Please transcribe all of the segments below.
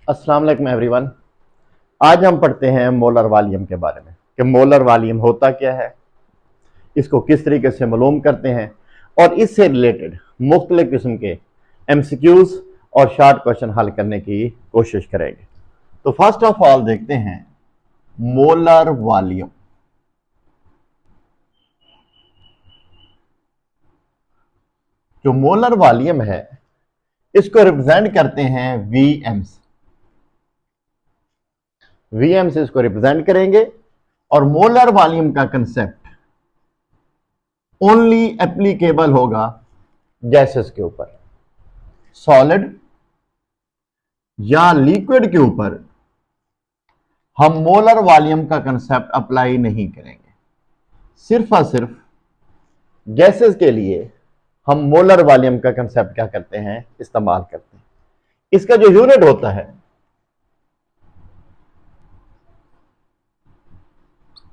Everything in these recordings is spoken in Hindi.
अस्सलाम वालेकुम एवरीवन। आज हम पढ़ते हैं मोलर वॉल्यूम के बारे में कि मोलर वॉल्यूम होता क्या है, इसको किस तरीके से मालूम करते हैं और इससे रिलेटेड मुख्तलिफ किस्म के एमसीक्यूज और शॉर्ट क्वेश्चन हल करने की कोशिश करेंगे। तो फर्स्ट ऑफ ऑल देखते हैं मोलर वॉल्यूम। जो मोलर वॉल्यूम है इसको रिप्रेजेंट करते हैं वीएम्स। वीएम से इसको रिप्रेजेंट करेंगे और मोलर वॉल्यूम का कंसेप्ट ओनली एप्लीकेबल होगा गैसेस के ऊपर। सॉलिड या लिक्विड के ऊपर हम मोलर वॉल्यूम का कंसेप्ट अप्लाई नहीं करेंगे। सिर्फ और सिर्फ गैसेस के लिए हम मोलर वॉल्यूम का कंसेप्ट क्या करते हैं, इस्तेमाल करते हैं। इसका जो यूनिट होता है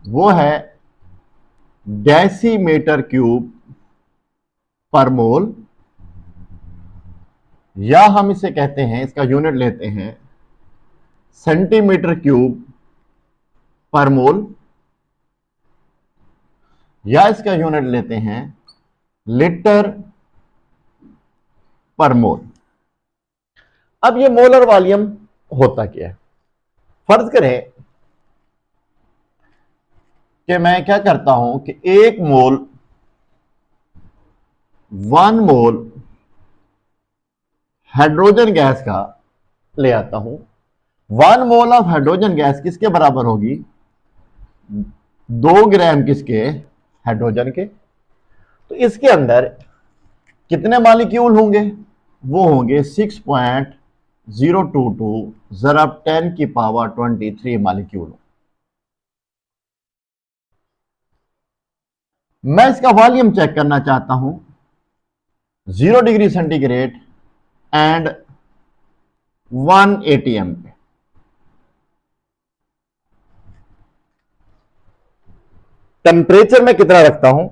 वो है डेसीमीटर क्यूब पर मोल, या हम इसे कहते हैं, इसका यूनिट लेते हैं सेंटीमीटर क्यूब पर मोल, या इसका यूनिट लेते हैं लीटर पर मोल। अब ये मोलर वॉल्यूम होता क्या है? फर्ज करें कि मैं क्या करता हूं कि एक मोल 1 मोल हाइड्रोजन गैस का ले आता हूं। 1 मोल ऑफ हाइड्रोजन गैस किसके बराबर होगी? 2 ग्राम किसके? हाइड्रोजन के। तो इसके अंदर कितने मालिक्यूल होंगे? वो होंगे 6.022 ज़रब 10⁻23 मालिक्यूल। मैं इसका वॉल्यूम चेक करना चाहता हूं 0 डिग्री सेंटीग्रेड एंड 1 atm पे। टेम्परेचर मैं कितना रखता हूं?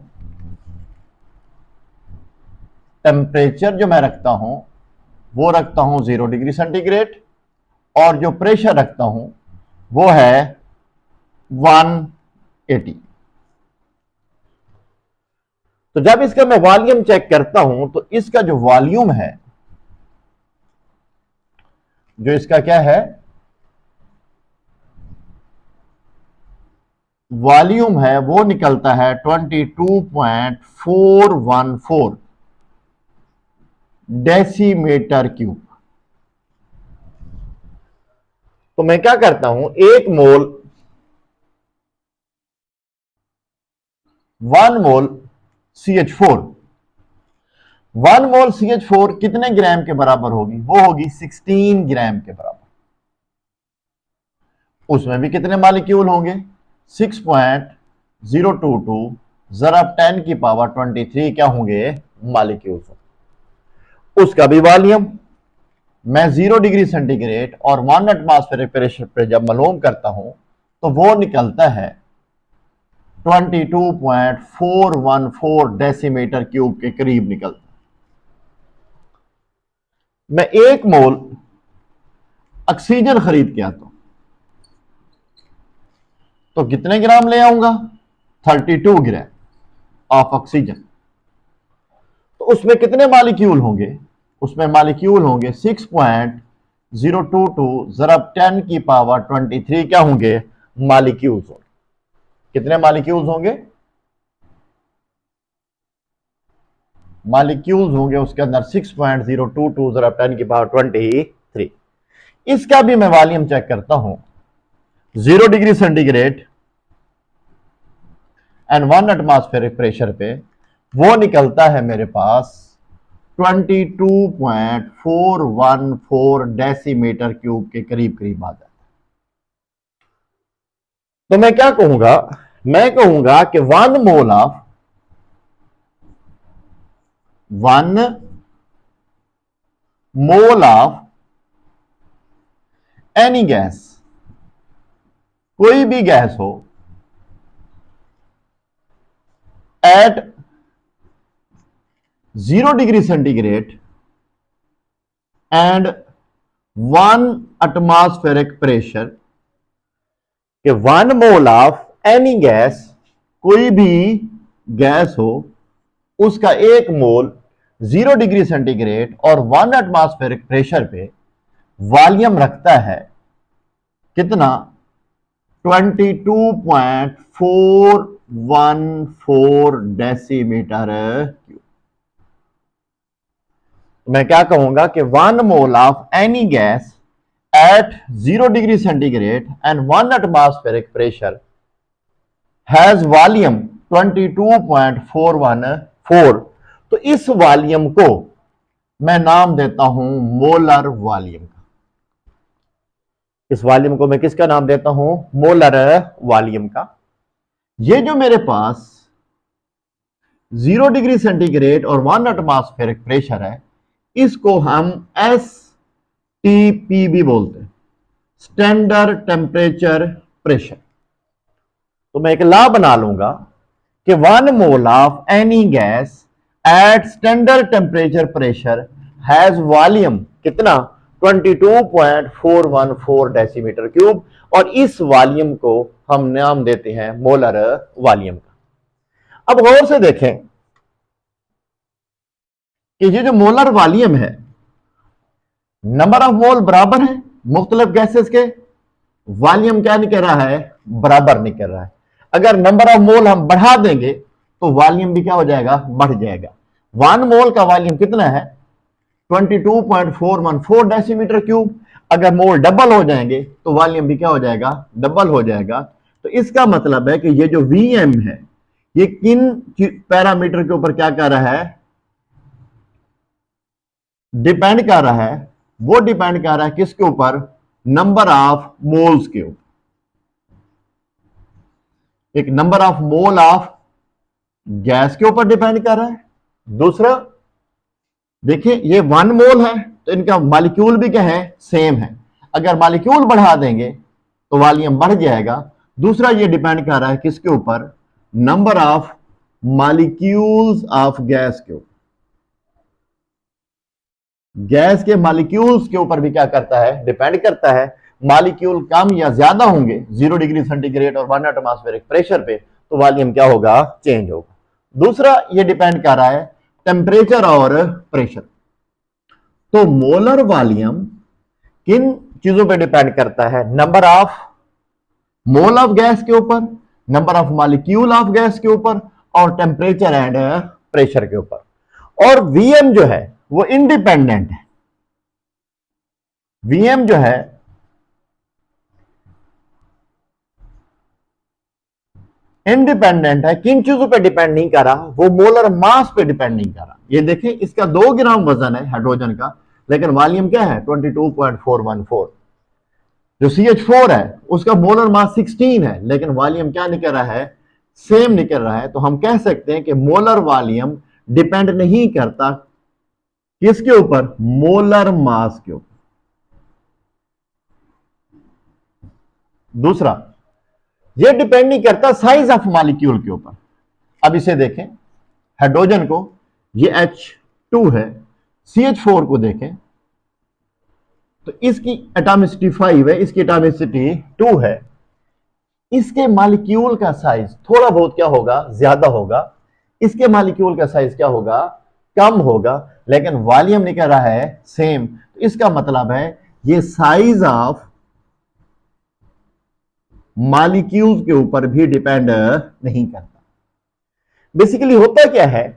टेम्परेचर जो मैं रखता हूं वो रखता हूं 0 डिग्री सेंटीग्रेड, और जो प्रेशर रखता हूं वो है 180। तो जब इसका मैं वॉल्यूम चेक करता हूं तो इसका जो वॉल्यूम है, जो इसका क्या है, वॉल्यूम है, वो निकलता है 22.414 डेसीमीटर क्यूब। तो मैं क्या करता हूं, 1 मोल CH4, 1 मोल CH4 कितने ग्राम के बराबर होगी? वो होगी 16 ग्राम के बराबर। उसमें भी कितने मालिक्यूल होंगे? 6.022 ज़रब 10⁻23 क्या होंगे? मालिक्यूल। उसका भी वॉल्यूम मैं 0 डिग्री सेंटीग्रेड और 1 एटमॉस्फेरिक प्रेशर पे जब मालूम करता हूं तो वो निकलता है 22.414 डेसीमीटर क्यूब के करीब निकलता। मैं 1 मोल ऑक्सीजन खरीद के आता हूं तो कितने ग्राम ले आऊंगा? 32 ग्राम ऑफ ऑक्सीजन। तो उसमें कितने मालिक्यूल होंगे? उसमें मालिक्यूल होंगे 6.022 ज़रब 10⁻23 क्या होंगे? मालिक्यूल्स होंगे। कितने मालिक्यूल्स होंगे? मालिक्यूल्स होंगे उसके अंदर 6.022 ज़रब 10⁻23। इसका भी मैं वॉल्यूम चेक करता हूं 0 degree centigrade and 1 atmospheric pressure पे, वो निकलता है मेरे पास 22.414 डेसीमीटर क्यूब के करीब करीब आ जाता है। तो मैं क्या कहूंगा? मैं कहूंगा कि 1 मोल ऑफ एनी गैस, कोई भी गैस हो, at 0 degree centigrade and 1 atmospheric pressure कि 1 मोल ऑफ एनी गैस, कोई भी गैस हो, उसका 1 मोल 0 डिग्री सेंटीग्रेड और 1 एटमॉस्फेरिक प्रेशर पे वॉल्यूम रखता है कितना? 22.414 डेसीमीटर क्यूब। मैं क्या कहूंगा कि 1 mole of any gas at 0 degree centigrade and 1 atmospheric pressure has volume 22.414। तो इस वॉल्यूम को मैं नाम देता हूं मोलर वॉल्यूम का। इस वॉल्यूम को मैं किसका नाम देता हूं? मोलर वॉल्यूम का। ये जो मेरे पास 0 डिग्री सेंटीग्रेड और 1 एटमॉस्फेरिक प्रेशर है, इसको हम STP भी बोलते हैं, स्टैंडर्ड टेम्परेचर प्रेशर। तो मैं एक लॉ बना लूंगा कि 1 mole of any gas at standard temperature pressure has volume कितना? 22.414 डेसीमीटर क्यूब। और इस वॉल्यूम को हम नाम देते हैं मोलर वॉल्यूम का। अब गौर से देखें कि ये जो मोलर वॉल्यूम है, नंबर ऑफ मोल बराबर है मुख्तलिफ गैसेस के, वॉल्यूम क्या नहीं कर रहा है? बराबर नहीं कर रहा है। अगर नंबर ऑफ मोल हम बढ़ा देंगे तो वॉल्यूम भी क्या हो जाएगा? बढ़ जाएगा। 1 मोल का वॉल्यूम कितना है? 22.414 डेसीमीटर क्यूब। अगर मोल डबल हो जाएंगे तो वॉल्यूम भी क्या हो जाएगा? डबल हो जाएगा। तो इसका मतलब है कि ये जो Vm है, ये किन पैरामीटर के ऊपर क्या कर रहा है? डिपेंड कर रहा है। वो डिपेंड कर रहा है किसके ऊपर? नंबर ऑफ मोल्स के ऊपर। एक number of mole of gas के ऊपर डिपेंड कर रहा है। दूसरा देखिए, ये 1 मोल है तो इनका मॉलिक्यूल भी क्या है? सेम है। अगर मॉलिक्यूल बढ़ा देंगे तो वॉल्यूम बढ़ जाएगा। दूसरा ये डिपेंड कर रहा है किसके ऊपर? Number of molecules of gas के ऊपर। गैस के मॉलिक्यूल्स के ऊपर भी क्या करता है? डिपेंड करता है। मॉलिक्यूल कम या ज्यादा होंगे 0 डिग्री सेंटीग्रेड और 1 एटमॉस्फेरिक प्रेशर पे, तो वॉल्यूम क्या होगा? चेंज होगा। दूसरा ये डिपेंड कर रहा है टेम्परेचर और प्रेशर। तो मोलर वॉल्यूम किन चीजों पे डिपेंड करता है? Number of mole of gas के ऊपर, number of molecule of gas के ऊपर, और टेम्परेचर एंड प्रेशर के ऊपर। और Vm जो है वो इंडिपेंडेंट है। Vm जो है इंडिपेंडेंट है। किन चीजों पे डिपेंड नहीं कर रहा? वो मोलर मास पे डिपेंड नहीं कर रहा। ये देखें, इसका 2 ग्राम वजन है हाइड्रोजन का, लेकिन वॉल्यूम क्या है? 22.414। जो CH4 है उसका मोलर मास 16 है, लेकिन वॉल्यूम क्या निकल रहा है? सेम निकल रहा है। तो हम कह सकते हैं कि मोलर वॉल्यूम डिपेंड नहीं करता किसके ऊपर? मोलर मास के ऊपर। दूसरा, ये डिपेंड नहीं करता साइज ऑफ मॉलिक्यूल के ऊपर। अब इसे देखें, हाइड्रोजन को, ये H2 है, CH4 को देखें तो इसकी एटॉमिसिटी 5 है, इसकी एटॉमिसिटी 2 है। इसके मॉलिक्यूल का साइज थोड़ा बहुत क्या होगा? ज्यादा होगा। इसके मॉलिक्यूल का साइज क्या होगा? कम होगा। लेकिन वॉल्यूम निकल रहा है सेम। तो इसका मतलब है ये साइज ऑफ मॉलिक्यूल्स के ऊपर भी डिपेंड नहीं करता। बेसिकली होता क्या है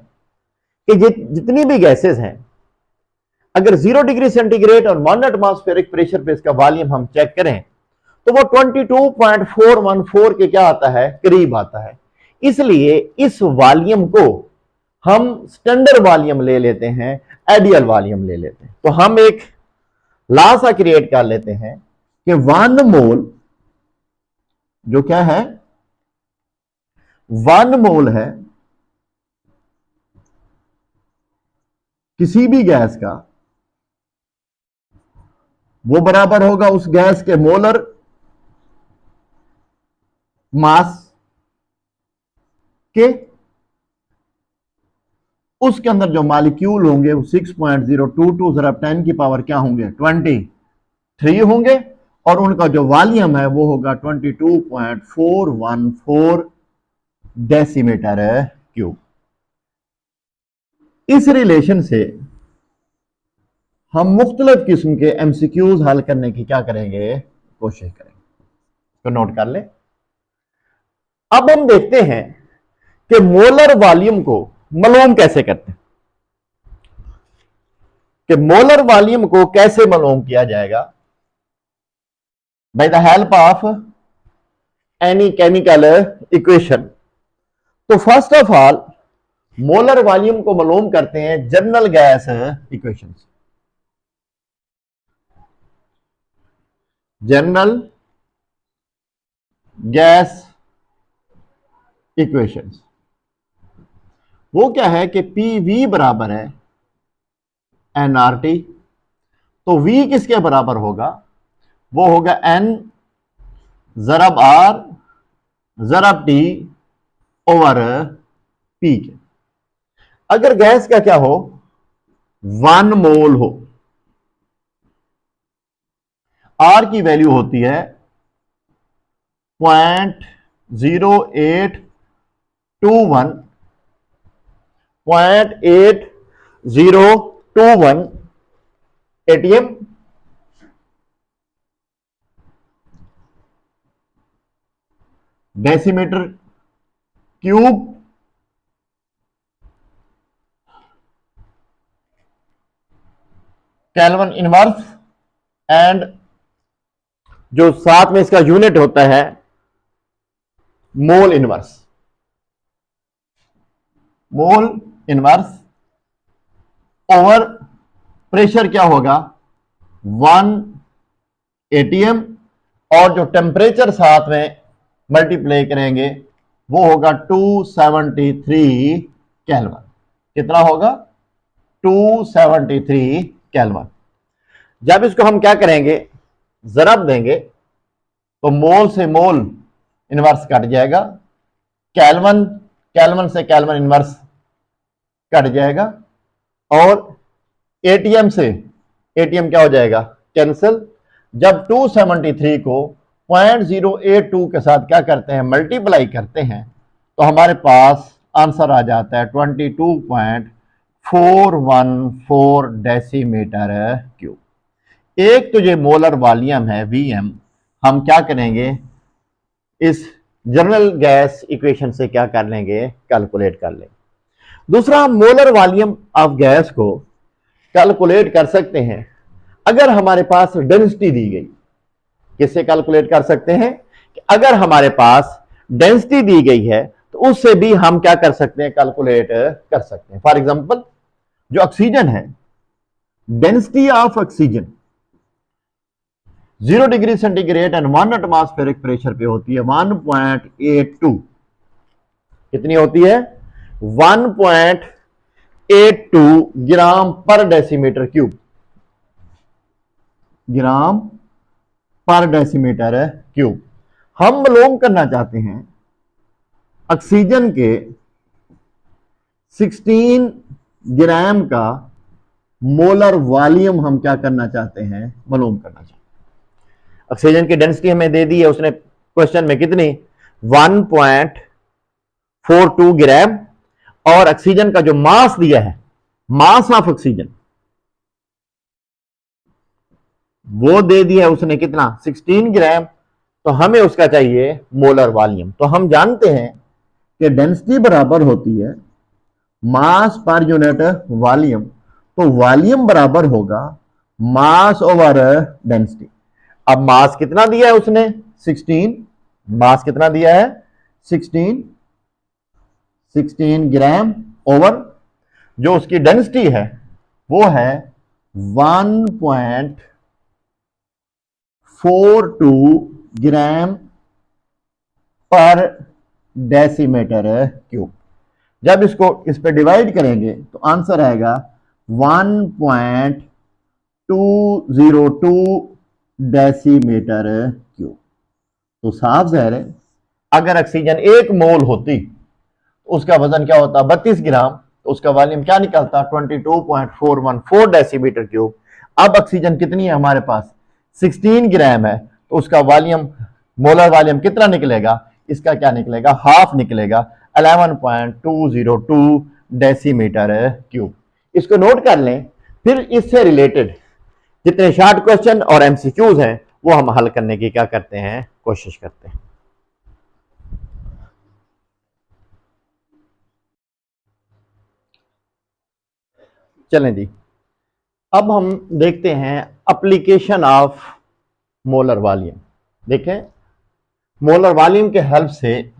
कि जितनी भी गैसेस हैं, अगर 0 डिग्री सेंटीग्रेड और 1 एटमॉस्फेरिक प्रेशर पे इसका वॉल्यूम हम चेक करें तो वो 22.414 के क्या आता है? करीब आता है। इसलिए इस वॉल्यूम को हम स्टैंडर्ड वॉल्यूम ले लेते हैं, आइडियल वॉल्यूम ले लेते हैं। तो हम एक लॉ सा क्रिएट कर लेते हैं कि 1 मोल जो क्या है? 1 मोल है किसी भी गैस का, वो बराबर होगा उस गैस के मोलर मास के। उसके अंदर जो मॉलिक्यूल होंगे वो 6.022 जरा 10 की पावर क्या होंगे? 20। 3 होंगे और उनका जो वॉल्यूम है वो होगा 22.414 डेसीमीटर क्यूब। इस रिलेशन से हम मुख्तलिफ किस्म के एमसीक्यूज हल करने की क्या करेंगे, कोशिश करेंगे। तो नोट कर ले। अब हम देखते हैं कि मोलर वॉल्यूम को मालूम कैसे करते हैं, कि मोलर वॉल्यूम को कैसे मालूम किया जाएगा by the help of any chemical equation. तो first of all molar volume को मालूम करते हैं जनरल गैस इक्वेशन से। जनरल गैस इक्वेशंस वो क्या है कि पीवी बराबर है एनआरटी। तो V किसके बराबर होगा, वो होगा N ज़रब R ज़रब T over P के। अगर गैस का क्या हो 1 मोल हो, R की वैल्यू होती है 0.0821 ATM, decimetre cube kelvin inverse, and जो साथ में इसका यूनिट होता है mole inverse. Mole inverse over pressure क्या होगा 1 ATM, और जो टेम्परेचर साथ में मल्टीप्लाई करेंगे वो होगा 273 केल्विन। कितना होगा 273 केल्विन। जब इसको हम क्या करेंगे जरब देंगे तो मोल से मोल इनवर्स कट जाएगा, केल्विन केल्विन से केल्विन इनवर्स कट जाएगा, और एटीएम से एटीएम क्या हो जाएगा कैंसिल। जब 273 को 0.082 के साथ क्या करते हैं मल्टीप्लाई करते हैं तो हमारे पास आंसर आ जाता है 22.414 डेसीमीटर क्यूब। एक तो ये मोलर वॉल्यूम है Vm, हम क्या करेंगे इस जनरल गैस इक्वेशन से क्या कर लेंगे कैलकुलेट कर लेंगे। दूसरा हम मोलर वॉल्यूम ऑफ गैस को कैलकुलेट कर सकते हैं अगर हमारे पास डेंसिटी दी गई। किससे कैलकुलेट कर सकते हैं कि अगर हमारे पास डेंसिटी दी गई है तो उससे भी हम क्या कर सकते हैं कैलकुलेट कर सकते हैं। फॉर एग्जांपल जो ऑक्सीजन है, density of oxygen 0 degree centigrade and 1 atmospheric pressure पे होती है 1.82। कितनी होती है 1.82 ग्राम पर डेसीमीटर क्यूब, ग्राम पर डेसीमीटर क्यूब। हम मालूम करना चाहते हैं ऑक्सीजन के 16 ग्राम का मोलर वॉल्यूम हम क्या करना चाहते हैं मालूम करना चाहते हैं। ऑक्सीजन की डेंसिटी हमें दे दी है उसने क्वेश्चन में कितनी 1.42 ग्राम, और ऑक्सीजन का जो मास दिया है मास ऑफ ऑक्सीजन वो दे दिया है उसने कितना 16 ग्राम, तो हमें उसका चाहिए मोलर वॉल्यूम। तो हम जानते हैं कि डेंसिटी बराबर होती है मास पर यूनिट वॉल्यूम, तो वॉल्यूम बराबर होगा मास ओवर डेंसिटी। अब मास कितना दिया है उसने 16, मास कितना दिया है 16 ग्राम ओवर जो उसकी डेंसिटी है वो है 1.42 ग्राम पर डेसीमीटर क्यूब। जब इसको इस पे डिवाइड करेंगे तो आंसर आएगा 1.202 डेसीमीटर क्यूब। तो साफ ज़ाहिर है अगर ऑक्सीजन 1 मोल होती तो उसका वजन क्या होता 32 ग्राम, तो उसका वॉल्यूम क्या निकलता 22.414 डेसीमीटर क्यूब। अब ऑक्सीजन कितनी है हमारे पास 16 ग्राम है तो उसका वॉल्यूम, मोलर वॉल्यूम कितना निकलेगा, इसका क्या निकलेगा, हाफ निकलेगा, 11.202 डेसीमीटर क्यूब। इसको नोट कर लें। फिर इससे रिलेटेड जितने शॉर्ट क्वेश्चन और एमसीक्यूज हैं वो हम हल करने की क्या करते हैं, कोशिश करते हैं। चलें जी, अब हम देखते हैं एप्लीकेशन ऑफ मोलर वॉल्यूम। देखें, मोलर वॉल्यूम के हेल्प से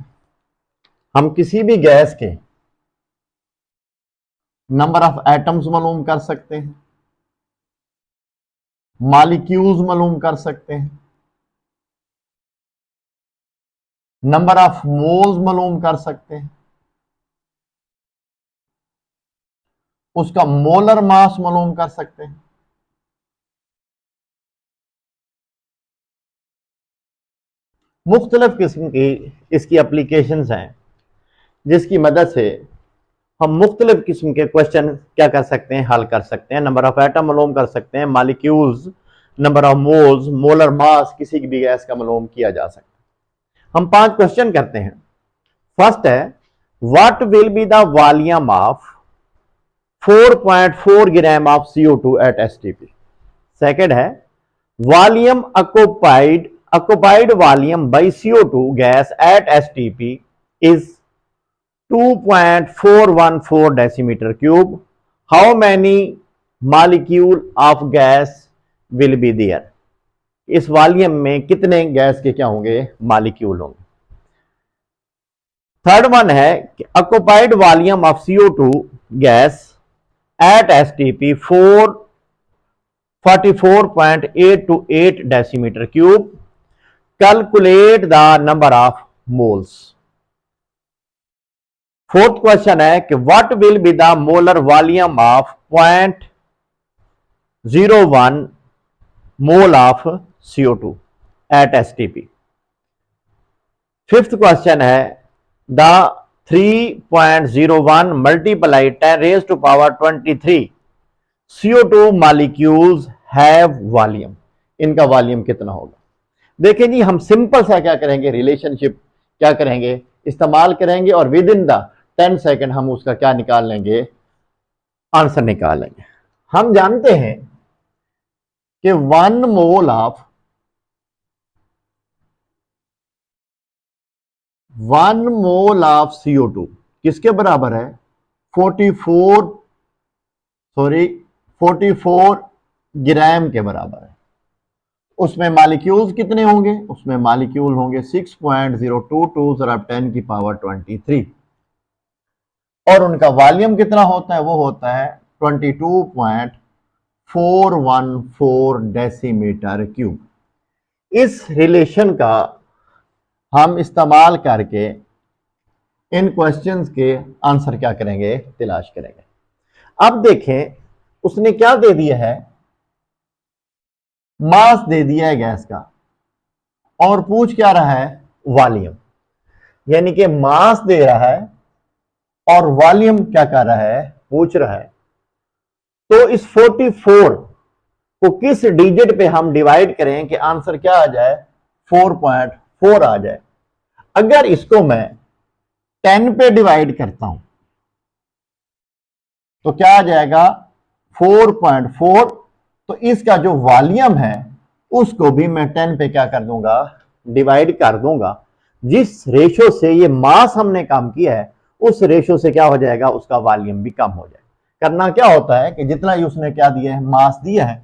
हम किसी भी गैस के नंबर ऑफ एटम्स मालूम कर सकते हैं, मॉलिक्यूल्स मालूम कर सकते हैं, नंबर ऑफ मोल्स मालूम कर सकते हैं, उसका मोलर मास मालूम कर सकते हैं। मुख्तलिफ किस्म की इसकी एप्लीकेशंस हैं जिसकी मदद से हम मुख्तलिफ किस्म के क्वेश्चन क्या कर सकते हैं, हल कर सकते हैं। नंबर ऑफ एटम मालूम कर सकते हैं, molecules, number of moles, molar mass किसी भी गैस का मालूम किया जा सकता है। हम 5 क्वेश्चन करते हैं। फर्स्ट है, what will be the volume of 4.4 gram of CO2 at STP। Second है, volume occupied volume by CO2 gas at STP is 2.414 decimeter cube. How many molecule of gas will be there? इस वॉल्यूम में कितने गैस के क्या होंगे, मॉलिक्यूल होंगे। थर्ड वन है, occupied volume of CO2 gas at STP 44.828 decimeter cube. Calculate the number of moles. Fourth question है कि what will be the molar volume of 0.01 mole of CO2 at STP। Fifth question है, the 3.01 multiply 10 raise to power 23 CO2 molecules have volume. इनका वॉल्यूम कितना होगा। देखें जी, हम सिंपल सा क्या करेंगे, रिलेशनशिप क्या करेंगे, इस्तेमाल करेंगे और विद इन द 10 सेकेंड हम उसका क्या निकाल लेंगे, आंसर निकाल लेंगे। हम जानते हैं कि 1 मोल ऑफ CO2 किसके बराबर है, 44 ग्राम के बराबर है। उसमें मॉलिक्यूल्स कितने होंगे, उसमें मॉलिक्यूल होंगे 6.022 ज़राब 10 की पावर 23 और उनका वॉल्यूम कितना होता है, वो होता है 22.414 डेसीमीटर क्यूब। इस रिलेशन का हम इस्तेमाल करके इन क्वेश्चंस के आंसर क्या करेंगे, तलाश करेंगे। अब देखें, उसने क्या दे दिया है, मास दे दिया है गैस का और पूछ क्या रहा है, वॉल्यूम। यानी कि मास दे रहा है और वॉल्यूम क्या कर रहा है, पूछ रहा है। तो इस 44 को किस डिजिट पे हम डिवाइड करें कि आंसर क्या आ जाए, 4.4 आ जाए। अगर इसको मैं 10 पे डिवाइड करता हूं तो क्या आ जाएगा, 4.4। तो इसका जो वॉल्यूम है उसको भी मैं 10 पे क्या कर दूंगा, डिवाइड कर दूंगा। जिस रेशो से ये मास हमने काम किया है उस रेशो से क्या हो जाएगा, उसका वॉल्यूम भी कम हो जाएगा। करना क्या होता है कि जितना ही उसने क्या दिया है, मास दिया है।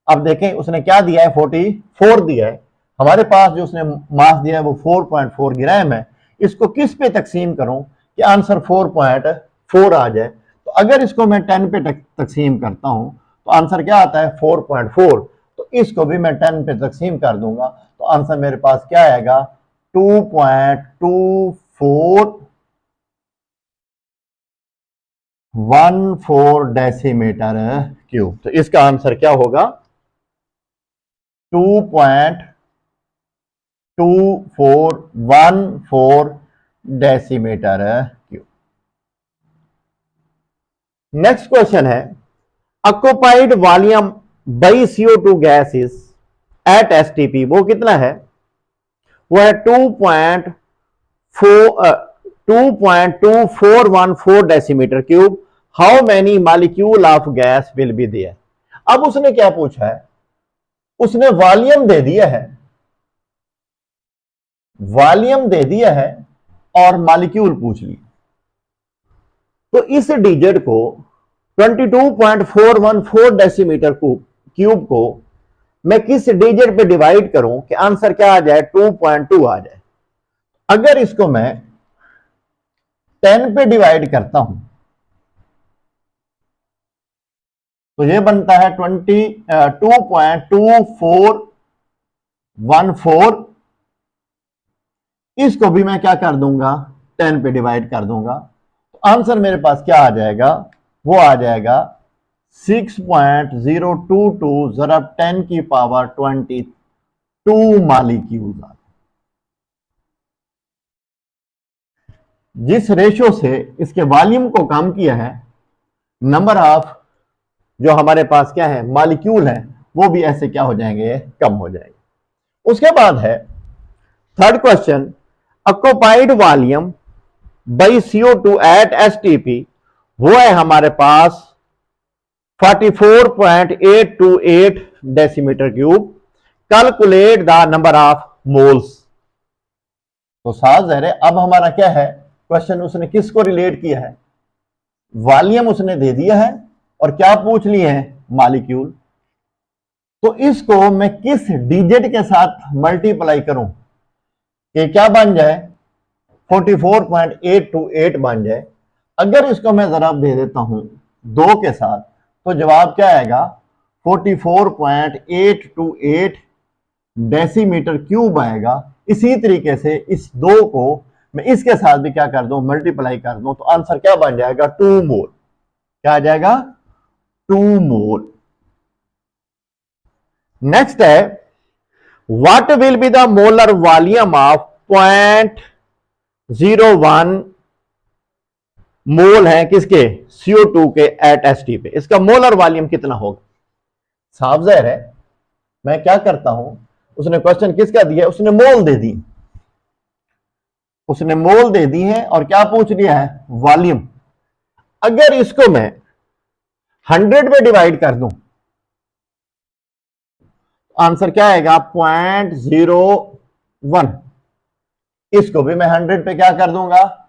अब देखें उसने क्या दिया है, 44 दिया है। हमारे पास जो उसने मास दिया है वो 4.4 ग्राम है। इसको किस पे तकसीम करूं कि आंसर 4.4 आ जाए। तो अगर इसको मैं 10 पे तकसीम करता हूं तो आंसर क्या आता है, 4.4। तो इसको भी मैं 10 पे तकसीम कर दूंगा तो आंसर मेरे पास क्या आएगा, 2.2414 डेसीमीटर क्यूब। तो इसका आंसर क्या होगा, 2.2414 डेसीमीटर क्यूब। नेक्स्ट क्वेश्चन है, occupied volume by CO2 gas is at STP वो कितना है, वो है 2.2414 decimetre cube. How many molecule of gas will be there. अब उसने क्या पूछा है, उसने वॉल्यूम दे दिया है, वॉल्यूम दे दिया है और मॉलिक्यूल पूछ लिया। तो इस डिजिट को 22.414 डेसीमीटर क्यूब को मैं किस डिजिट पे डिवाइड करूं कि आंसर क्या आ जाए, 2.2 आ जाए। अगर इसको मैं 10 पे डिवाइड करता हूं तो ये बनता है 2.2414। इसको भी मैं क्या कर दूंगा, 10 पे डिवाइड कर दूंगा। तो आंसर मेरे पास क्या आ जाएगा, वो आ जाएगा 6.022 ज़रब 10 की पावर 22 मॉलिक्यूल। जिस रेशो से इसके वॉल्यूम को कम किया है, नंबर ऑफ जो हमारे पास क्या है मॉलिक्यूल है वो भी ऐसे क्या हो जाएंगे, कम हो जाएंगे। उसके बाद है third question, occupied volume by CO2 at STP, वो है हमारे पास 44.828 decimetre cube. Calculate the number of moles. तो साफ है, अब हमारा क्या है क्वेश्चन, उसने किसको रिलेट किया है, वॉल्यूम उसने दे दिया है और क्या पूछ लिए हैं, मॉलिक्यूल। तो इसको मैं किस डिजिट के साथ मल्टीप्लाई करूं कि क्या बन जाए, 44.828 बन जाए। अगर इसको मैं जरा दे देता हूं 2 के साथ तो जवाब क्या आएगा, 44.828 डेसीमीटर क्यूब आएगा। इसी तरीके से इस 2 को मैं इसके साथ भी क्या कर दूं, मल्टीप्लाई कर दूं, तो आंसर क्या बन जाएगा, 2 मोल। क्या आ जाएगा, 2 मोल। नेक्स्ट है, what will be the molar volume of 0.01 मोल है किसके, CO2 के एट एसटी पे। इसका मोलर वॉल्यूम कितना होगा। साफ जाहिर है, मैं क्या करता हूं, उसने क्वेश्चन किसका दिया, उसने मोल दे दी, उसने मोल दे दी है और क्या पूछ लिया है, वॉल्यूम। अगर इसको मैं 100 पे डिवाइड कर दूं आंसर क्या आएगा, 0.01। इसको भी मैं 100 पे क्या कर दूंगा,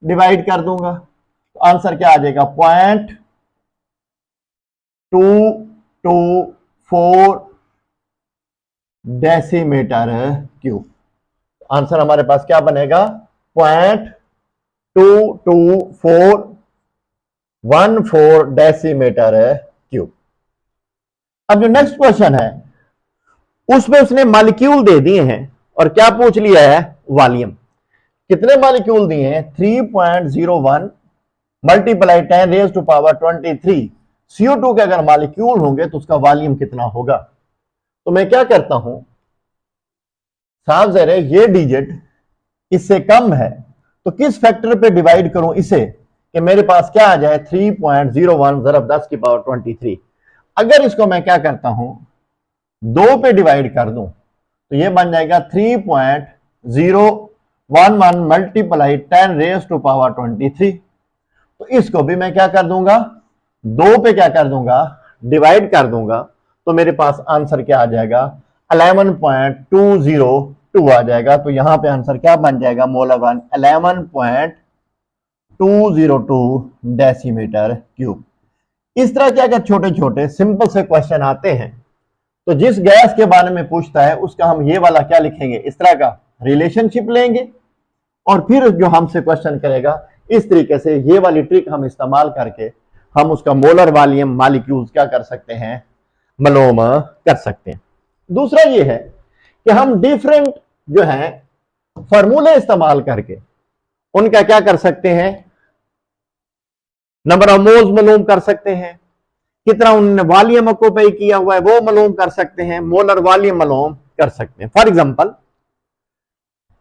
डिवाइड कर दूंगा, तो आंसर क्या आ जाएगा, 0.224 डेसीमीटर क्यूब। आंसर हमारे पास क्या बनेगा, 0.22414 डेसीमीटर क्यूब। अब जो नेक्स्ट क्वेश्चन है उसमें उसने मॉलिक्यूल दे दिए हैं और क्या पूछ लिया है, वॉल्यूम। कितने मॉलिक्यूल दिए हैं, 3.01 multiply 10 raise to power 23। CO2 के अगर मॉलिक्यूल होंगे तो उसका वॉल्यूम कितना होगा। तो मैं क्या करता हूं, साफ ज़ाहिर है ये डिजिट इससे कम है तो किस फैक्टर पे डिवाइड करूं इसे कि मेरे पास क्या आ जाए, 3.01 ज़रब 10 की पावर 23। अगर इसको मैं क्या करता हूं 2 पे डिवाइड कर दूं तो ये बन जाएगा 3.011 मल्टीप्लाई 10 रेज टू पावर 23। तो इसको भी मैं क्या कर दूंगा, 2 पे क्या कर दूंगा, डिवाइड कर दूंगा, तो मेरे पास आंसर क्या आ जाएगा, 11.202 आ जाएगा। तो यहां पे आंसर क्या बन जाएगा, मोलर वन 11.202 डेसीमीटर क्यूब। इस तरह के अगर छोटे छोटे सिंपल से क्वेश्चन आते हैं तो जिस गैस के बारे में पूछता है उसका हम ये वाला क्या लिखेंगे, इस तरह का रिलेशनशिप लेंगे और फिर जो हमसे क्वेश्चन करेगा इस तरीके से ये वाली ट्रिक हम इस्तेमाल करके हम उसका मोलर वॉल्यूम मॉलिक्यूल्स क्या कर सकते हैं, मालूम कर सकते हैं। दूसरा ये है कि हम डिफरेंट जो है फॉर्मूले इस्तेमाल करके उनका क्या कर सकते हैं, नंबर ऑफ मोल्स मालूम कर सकते हैं, कितना उन्होंने वॉल्यूम ऑक्यूपाई किया हुआ है वो मालूम कर सकते हैं, मोलर वॉल्यूम मालूम कर सकते हैं। फॉर एग्जांपल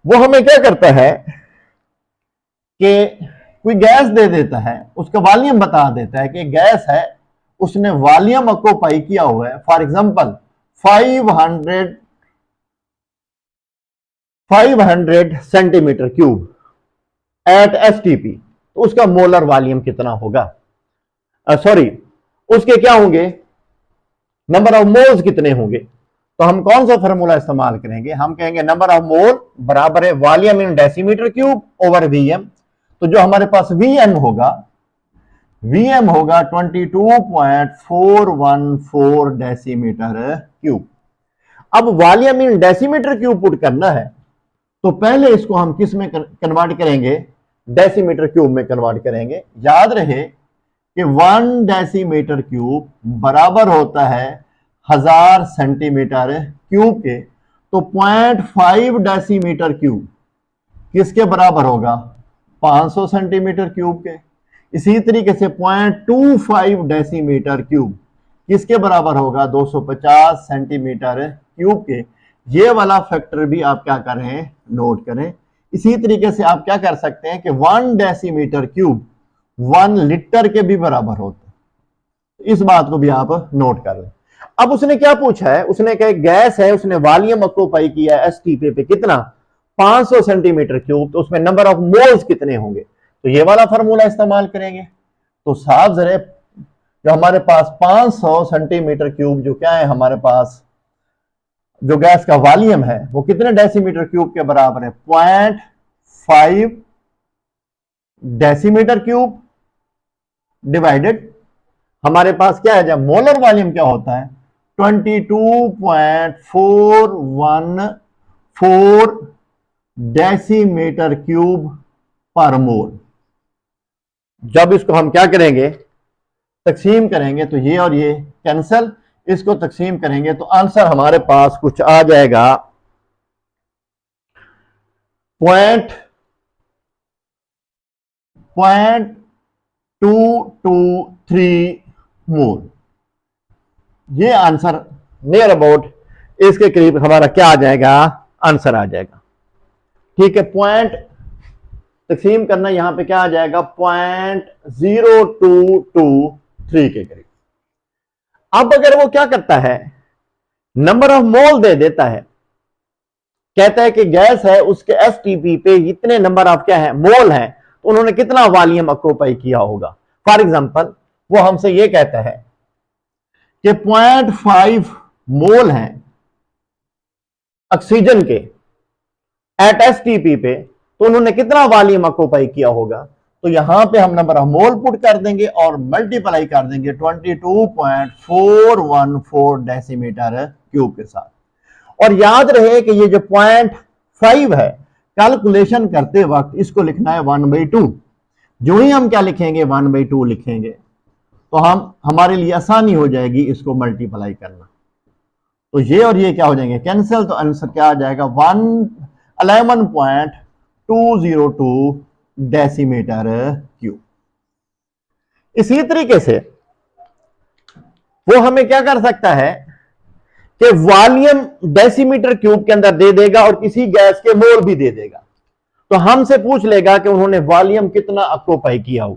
वो हमें क्या करता है कि कोई गैस दे देता है, उसका वॉल्यूम बता देता है कि गैस है, उसने वॉल्यूम ऑक्यूपाई किया हुआ है for example 500 centimetre cube at STP, तो उसका मोलर वॉल्यूम कितना होगा? सॉरी, उसके क्या होंगे, नंबर ऑफ मोल्स कितने होंगे? तो हम कौन सा फॉर्मूला इस्तेमाल करेंगे? हम कहेंगे नंबर ऑफ मोल बराबर है वॉल्यूम इन डेसीमीटर क्यूब ओवर वीएम। तो जो हमारे पास वीएम होगा 22.414 डेसीमीटर क्यूब। अब वॉल्यूम इन डेसीमीटर क्यूब पुट करना है, तो पहले इसको हम किस में कन्वर्ट करेंगे? डेसीमीटर क्यूब में कन्वर्ट करेंगे। याद रहे कि 1 डेसीमीटर क्यूब बराबर होता है 1000 सेंटीमीटर क्यूब के। तो 0.5 डेसीमीटर क्यूब किसके बराबर होगा? 500 सेंटीमीटर क्यूब के। इसी तरीके से 0.25 डेसीमीटर क्यूब किसके बराबर होगा? 250 सेंटीमीटर क्यूब के। ये वाला फैक्टर भी आप क्या कर रहे हैं? नोट करें। इसी तरीके से आप क्या कर सकते हैं कि 1 डेसीमीटर क्यूब 1 लीटर के भी बराबर होता है। इस बात को भी आप नोट कर लें। अब उसने क्या पूछा है? उसने कहा गैस है, उसने वॉल्यूम ऑक्यूपाई किया है एसटीपी पे कितना? 500 सेंटीमीटर क्यूब। तो उसमें नंबर ऑफ मोल्स कितने होंगे? तो ये वाला फॉर्मूला इस्तेमाल करेंगे। तो साफ जरे जो हमारे पास 500 सेंटीमीटर क्यूब जो क्या है हमारे पास जो गैस का वॉल्यूम है वो कितने डेसीमीटर क्यूब के बराबर है? 0.5 डेसीमीटर क्यूब डिवाइडेड हमारे पास क्या है, जब मोलर वॉल्यूम क्या होता है? 22.414 डेसीमीटर क्यूब पर मोल। जब इसको हम क्या करेंगे? तकसीम करेंगे तो ये और ये कैंसल, इसको तकसीम करेंगे तो आंसर हमारे पास कुछ आ जाएगा 0.223 मोल। ये आंसर नियर अबाउट इसके करीब हमारा क्या आ जाएगा? आंसर आ जाएगा। ठीक है, पॉइंट तकसीम करना यहां पे क्या आ जाएगा? 0.0223 के करीब। अब अगर वो क्या करता है, नंबर ऑफ मोल दे देता है, कहता है कि गैस है उसके एसटीपी पे इतने नंबर ऑफ क्या है? मोल है, तो उन्होंने कितना वॉल्यूम ऑक्यूपाई किया होगा? फॉर एग्जांपल वो हमसे ये कहता है कि 0.5 मोल है ऑक्सीजन के एट एसटीपी पे, तो उन्होंने कितना वॉल्यूम ऑक्यूपाई किया होगा? तो यहां पे हम नंबर ऑफ मोल पुट कर देंगे और मल्टीप्लाई कर देंगे 22.414 डेसीमीटर क्यूब के साथ। और याद रहे कि ये जो 0.5 है कैलकुलेशन करते वक्त इसको लिखना है 1/2। जो ही हम क्या लिखेंगे? 1/2 लिखेंगे तो हमारे लिए आसानी हो जाएगी इसको मल्टीप्लाई करना। तो ये और ये क्या हो जाएंगे? कैंसिल। तो आंसर क्या आ जाएगा? 11.202 डेसीमीटर क्यूब। इसी तरीके से वो हमें क्या कर सकता है कि वॉल्यूम डेसीमीटर क्यूब के अंदर दे देगा और किसी गैस के मोल भी दे देगा। तो हमसे पूछ लेगा कि उन्होंने वॉल्यूम कितना ऑक्यूपाई किया हुआ।